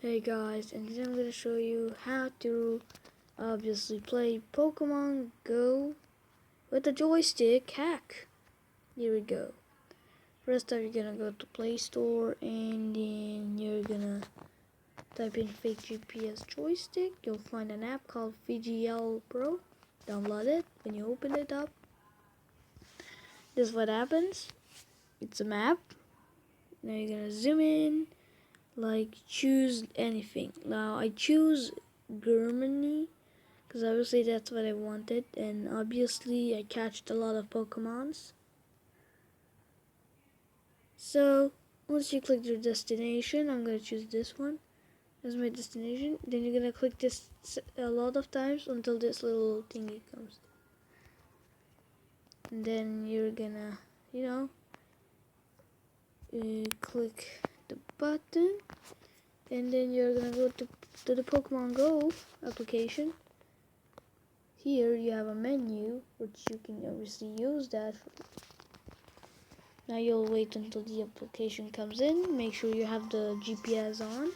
Hey guys, and today I'm going to show you how to obviously play Pokemon Go with the joystick hack. Here we go. First up, you're going to go to Play Store and then you're going to type in Fake GPS Joystick. You'll find an app called VGL Pro. Download it. When you open it up, this is what happens. It's a map. Now you're going to zoom in. Like, choose anything. Now I choose Germany because obviously that's what I wanted, and obviously I catched a lot of Pokemons. So once you click your destination, I'm gonna choose this one as my destination. Then you're gonna click this a lot of times until this little thingy comes, and then you're gonna click the button. And then you're gonna go to the Pokemon Go application. Here you have a menu, which you can obviously use that. Now you'll wait until the application comes in. Make sure you have the GPS on.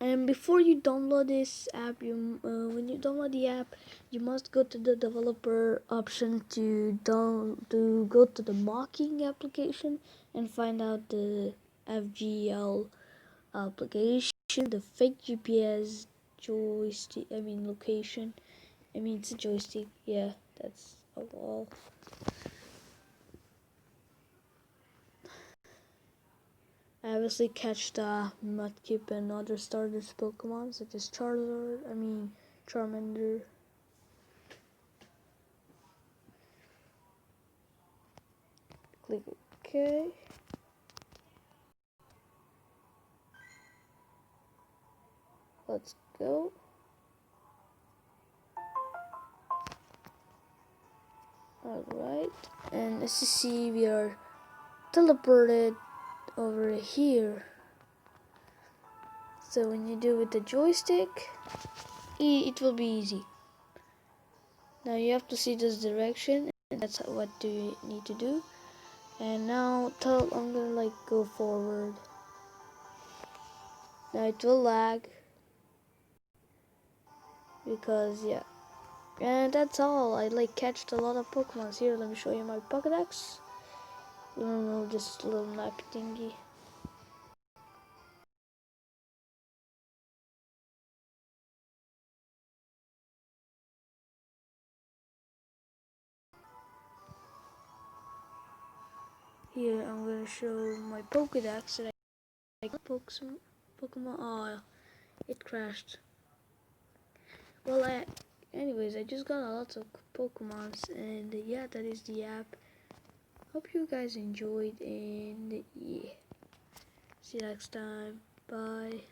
And before you download this app, when you download the app, you must go to the developer option to go to the mocking application and find out the FGL application, the fake GPS joystick. Location. It's a joystick. Yeah, that's all. I obviously catch the Mudkip and other starters Pokemon such as Charmander. Click OK. Let's go. Alright, and as you see, we are teleported over here. So when you do with the joystick, it will be easy. Now you have to see this direction, and that's what you need to do. And now I'm gonna go forward. Now it will lag because and that's all. I catched a lot of Pokemon. Here, let me show you my Pokedex. Remove this little map thingy. Here I'm gonna show my Pokedex that I got Pokemon. Oh, it crashed. Well, anyways, I just got a lot of Pokemons, and yeah, that is the app. Hope you guys enjoyed, and yeah, see you next time. Bye.